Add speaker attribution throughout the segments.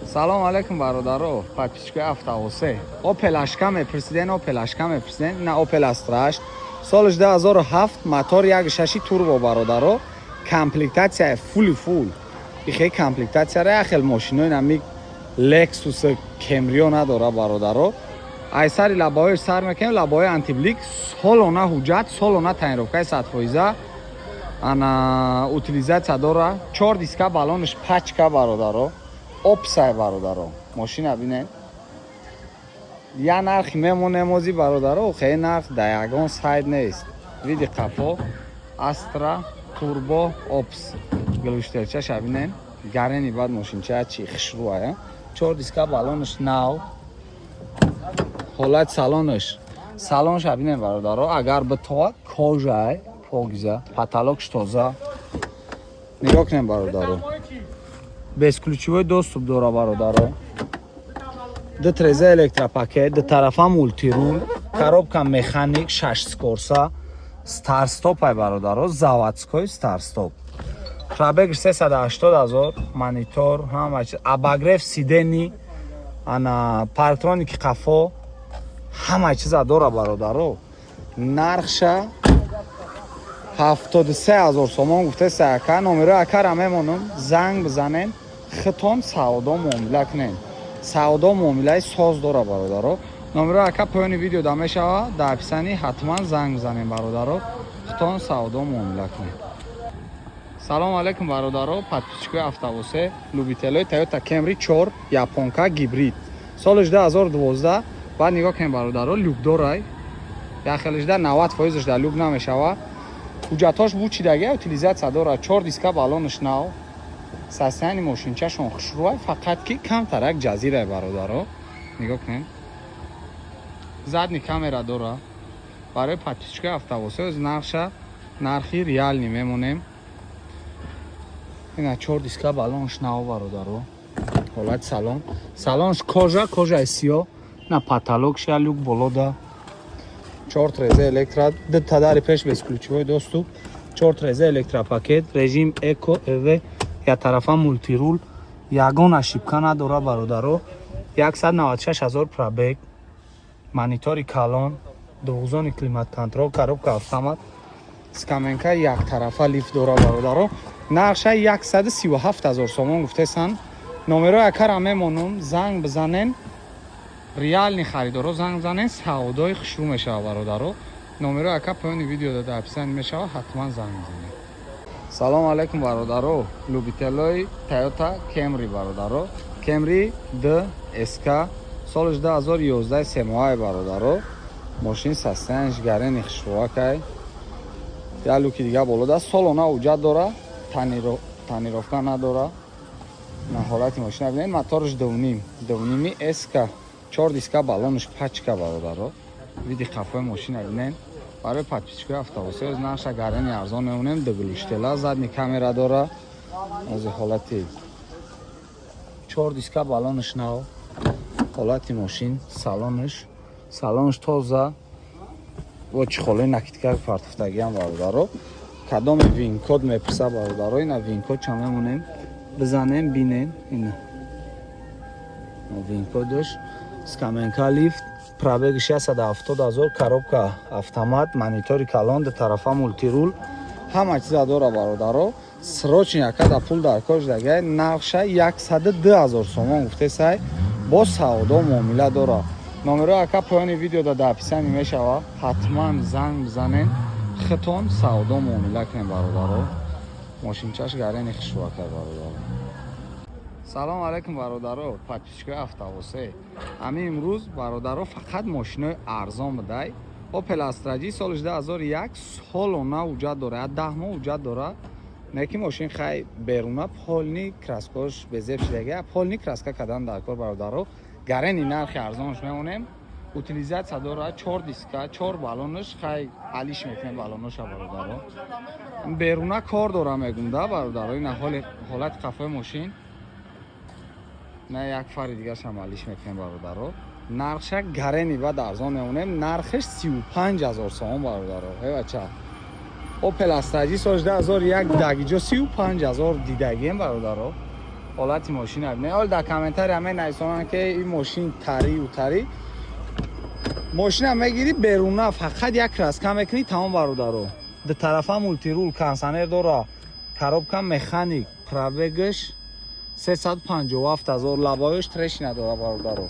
Speaker 1: салом алейкум бародаро, подписчикои автовосе. Opel Ashka мепурсиден, Opel Ashka мепурсиден, на Opel Astra 8. Соли 2007, мотор 1.6 турбо бародаро, комплектация full. ихе комплектация хел машинои намик Lexus Camry надора бародаро. айсари лабои сар мекунем, лабои антиблик, солона ҳуҷҷат, солона таъинровкаи 100%. ана утилизация дора, 4 диска балонш пачка бародаро. опсай бародаро, машина бинен. Я нархи мемоне мози бародаро, хе нарх да ягон сайд нест. Види қафо, Astra Turbo Ops. Глуштерча шабинен, гарени бад машинча чи хшруая. 4 диска балонш нав. ҳолат салонш шабинен бародаро, агар битоа кожай, погиза, потолокш тоза. нигоҳ кунем бародаро. Безключевой доступ дора бародаро. Ду треза электропакет, ду тарафа мультирул, коробка механик 6 скорса, старстоп ай бародаро, заводской старстоп. Пробег 380,000, монитор, ҳама чиз, обогрев сидени, ана парктроники қафо, ҳама чиза дора бародаро. нархша 73,000 сомон гуфтест ака. номерои акара мемонам, занг бизанен, хитон савдо муомила кунен. савдо муомилаи соз дора бародаро. номерои ака поёни видео да мешава, дар описанӣ ҳатман занг бизанен бародаро. хитон савдо муомила кунен. салом алейкум бародаро, подписчикои автовосе, любителои Toyota Camry 4 японка гибрид. соли 2012. баъд нигоҳ кунем бародаро, люкдорай. яхелишда 90% дар люк намешава. ҳуҷҷатҳош бучидага, утилизация дора, 4 диска балонш нав. состоянии машинчашон хушрӯай, фақат ки камтарак ҷазирай бародаро. нигоҳ кунем. задни камера дора. барои подписчикои автовосе оз нархша нархи реални мемонем. ина 4 диска балонш нав бародаро. ҳолати салонш кожаи сиё, на потолокша люк болода. 4 треза электрод, ду тадари пеш безключевой доступ, 4 треза электропакет, режим эко эв, я тарафа мультирул, ягон ошибка надора бародаро. 196,000 пробег, монитори калон, дугузони климат-контрол, коробка автомат, скаменка як тарафа лифт дора бародаро. нархша 137,000 сомон гуфтесан. номерои акара мемонум, занг бизанен, реални харидоро занг бизанен, савдои хушрӯ мешава бародаро. номерои ака поёни видео дада описанӣ мешава, ҳатман занг бизанед. салом алейкум бародаро, любителои Toyota Camry бародаро. Camry D SK соли 2011 семоай бародаро. машин состояниш гарени хушрӯакай. я люки дига болода, солона ҳуҷҷат дора, танировка надора. на ҳолати машина бинед, моторш 2.5 SK, 4 диска балонш пачка бародаро. види қафои машина бинед. барои подписчикои автовосе оз нархша гарани арзон мемонем. дуглуштела, задни камера дора. ози ҳолати 4 диска балонш нав. ҳолати машин, салонш тоза, во чихолаи накидкаи фартуфтагиам бародаро. кадоми винкод мепурса бародаро. ина винкодша мемонем, бизанем бинен. ина винкодаш, скаменка лифт, пробег 670,000, коробка автомат, монитори калон, ду тарафа мультирул, ҳама чиза дора бародаро. срочни акада пул дар кор шудагай. нархша 102,000 сомон гуфтесай, бо савдо муомила дора. номерои ака поёни видео дада описанӣ мешава, ҳатман занг бизанен, хитон савдо муомила кунем бародаро. машинчаш гарени хушрӯакай бародаро. салом алейкум бародаро, подписчикои автовосе. ҳамин имрӯз бародаро фақат машинои арзон бидай. Opel Astra G соли 2001 солона ҳуҷҷат дора, 10 моҳ ҳуҷҷат дора. неки машин хай беруна полни краскош безеб шудага, полни краска кардан дар кор бародаро. гарени нархи арзонш мемонем. утилизация дора, 4 диска, 4 балонш хай алиш мекунем балоноша бародаро. беруна кор дора мегум да бародаро. ина ҳолати қафои машин, на як фари дигаш ҳам алиш мекунем бародаро. нархша гарени бад арзон мемонем. нархш 35,000 сомон бародаро. бача Opel Astra G соли 2001 дагиҷо 35,000 дидагием бародаро. حالت ماشین ببینید. حالا در کامنتر همه نویسن که این ماشین تری ماشین هم میگیری بیرون فقط یک راست کم میکنی تمام برادرو. در طرف مولتی رول کانسانر داره، коробка مکانیک، پرابگش 357,000 لبایش ترش نداره برادرو.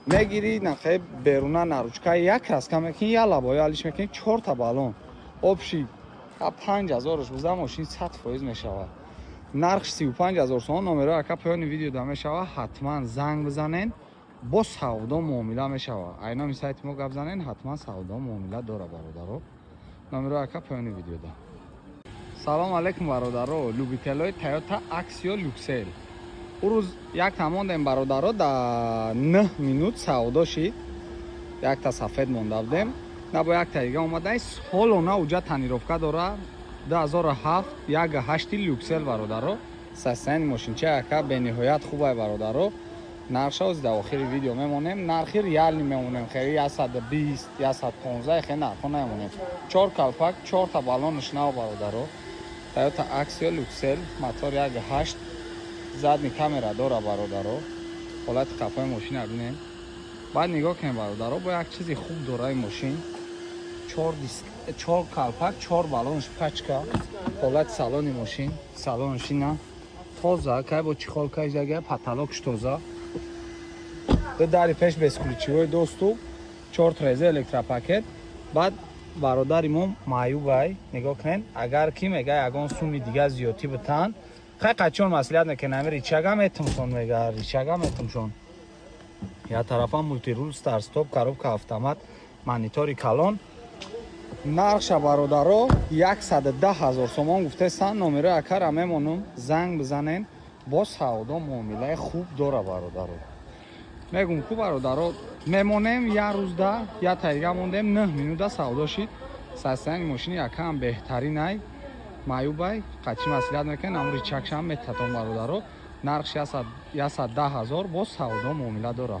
Speaker 1: میگیری نخه بیرون نروچکا یک راست کم میکنی یا لبای حالش میکنی 4 تا بالون آبشی 5,000ش بزن ماشین 100% میشود. نرخش 35,000 تومان. نمره اکا پایان ویدیو دام میشود. حتما زنگ بزنین با سودا معامله میشود. اینا می سایت ما گپ زنین حتما سودا معامله داره برادرو. نمره اکا پایان ویدیو دام. سلام علیکم برادرو. لوبیتلای تویوتا اکسیو لوکسل روز یک تمام دیم برادرو در 9 minut سودا شد. یک تا سفید مونده بودیم نه با یک تا دیگه اومده. سال اونا اوجا تنیروفکا داره 2007 یک 8 لوکسل برادرو. سستین ماشین چه اکا به نهایت خوبه برادرو. نرخش از در آخر ویدیو میمونیم. نرخی ریال میمونیم خیلی 120 115 خیلی نرخ نمیمونیم. 4 کلپک 4 تا بالونش نو برادرو. تویوتا اکسیو لوکسل موتور یک 8 زدنی کامera داره برادرو. حالت قفای ماشین ببینیم. بعد نگاه کنیم برادرو با یک چیزی خوب داره این ماشین. 4 دیسک 4 کلپک 4 بالونش پچکا. حالت سالن ماشین سالنش نه تازه که با چی خال کج دیگه پاتالوکش تازه. دو داری پیش بسکولیچی دوستو 4 تریزه الکترا پاکت. بعد برادریم مایو گای نگاه کنین اگر کی میگه یگان سومی دیگه زیادی بتن خیلی قچون مسئولیت نکنه ریچاگا میتونم میگه ریچاگا میتونم یا طرف هم مولتی رول ستار استاپ коробка автомат مانیتوری کلان. نرخش برادرو 110,000 تومان گفته سن. نمره اکر میمونم زنگ بزنین با سودا معامله خوب داره برادرو. میگم کو برادرو میمونیم یک روز ده یا تایگه موندیم 9 minut سودا شد. سستین ماشین یکم بهتری نی مایوبای قچی مسئولیت نکنه. نمره چکش هم میتتون برادرو. نرخش 110,000 با سودا معامله داره.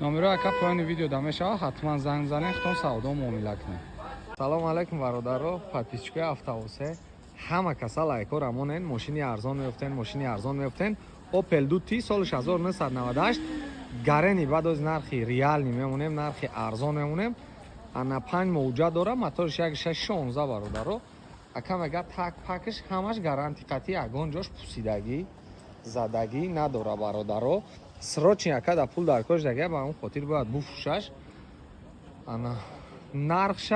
Speaker 1: نمره اکا پایان ویدیو دامه شود. حتما زنگ زنین ختون سودا معامله کنه. سلام علیکم برادرو. پاتیچکای افتاوسه همه کسا لایکو رامونن. ماشینی ارزان میفتن. اوپل دوتی سالش 1998 گارنی بعد از نرخی ریال میمونیم. نرخی ارزان میمونیم. انا 5 موجه داره. موتورش یک 616 برادرو. اکا میگه تک پاکش همش گارانتی قطعی اگون جاش پوسیدگی زدگی نداره برادرو. سراچ یکا در پول در کش دیگه با اون خاطر باید بفروشش. انا نرخش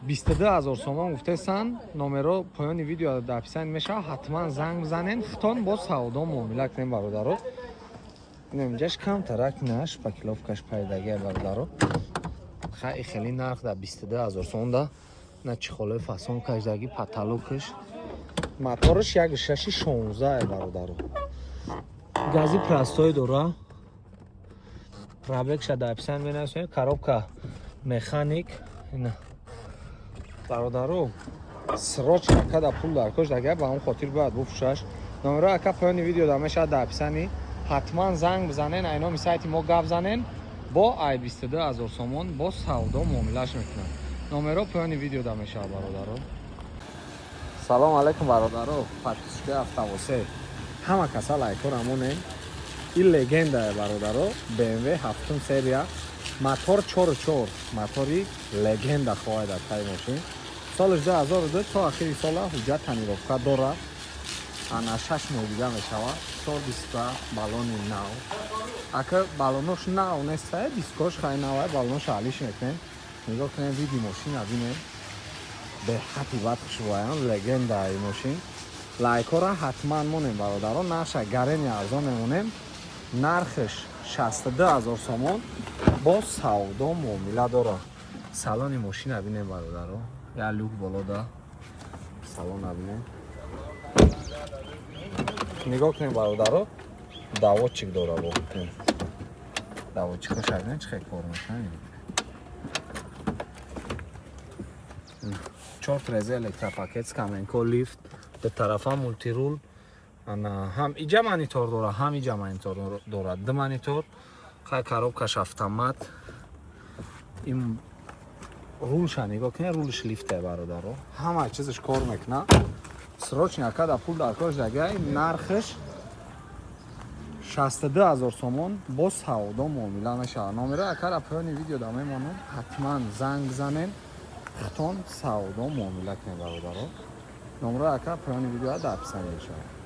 Speaker 1: 22,000 تومان گفته سن. نمره پایان ویدیو در پیسن میشه. حتما زنگ بزنین ختون با سودا معامله کنین برادرو. اینجاش کم ترک نش پاکلوفکش پیداگه برادرو. خیلی نرخ در 22,000 تومان ده. نه چی خاله فاسون کشدگی پاتالوکش موتورش یک 616 برادرو. گازی پلاستوی داره. پرابگش در پیسن مینویسه. коробка مکانیک اینا برادرو. سراچ یکا در پول در کش دیگه با اون خاطر باید بفروشش. نمره اکا پایان ویدیو دامه شد در پیسنی. حتما زنگ بزنین اینا می سایتی ما گپ زنین با ای 22,000 تومان با سودا معاملهش میکنن. نمره پایان ویدیو دامه شد برادرو. سلام علیکم برادرو. پاتیچکای افتاوسه همه کسا لایکو رامونن. این لگنده برادرو. BMW 7 سری موتور 4 موتوری لگنده خواهد در تای ماشین. سالش 2002 تا آخری سال حجت تنیروفکا داره. انا 6 ماه دیگه میشود. 4 دیسکا بالونی نو. اگه بالونش نو نیست دیسکاش خیلی نوه بالونش حالیش میکنن. نگاه کنین ویدی ماشین ببینین به حقیقت خوشبایان لگنده ای ماشین. لایکو را حتما مونیم برادران. نرخش گرنی ارزان میمونیم. نرخش 62,000 تومان با سودا معامله داره. سالن ماشین ببینیم برادرو. یا لوک بالا ده سالن ببینیم. نگاه کنیم برادرو. داوچیک داره با داوچیکش ببینیم چه کار میکنه. 4 تریزه الکترا پاکت کامنکو لیفت به طرف هم مولتی رول. انا هم اینجا مانیتور داره هم اینجا مانیتور داره. دو مانیتور خیلی коробкаш автомат. این رولش نگاه کنید رولش لیفته برادرو. همه چیزش کار میکنه. سراچ یکا در پول در کش دیگه. نرخش 62000 сомон бо савдо муомила мешавад. Номера акара поёни видеода мемонад. Ҳатман занг занен. Хитон савдо муомила кунед бародаро. Номера ака поёни видеода дар писанд мешавад.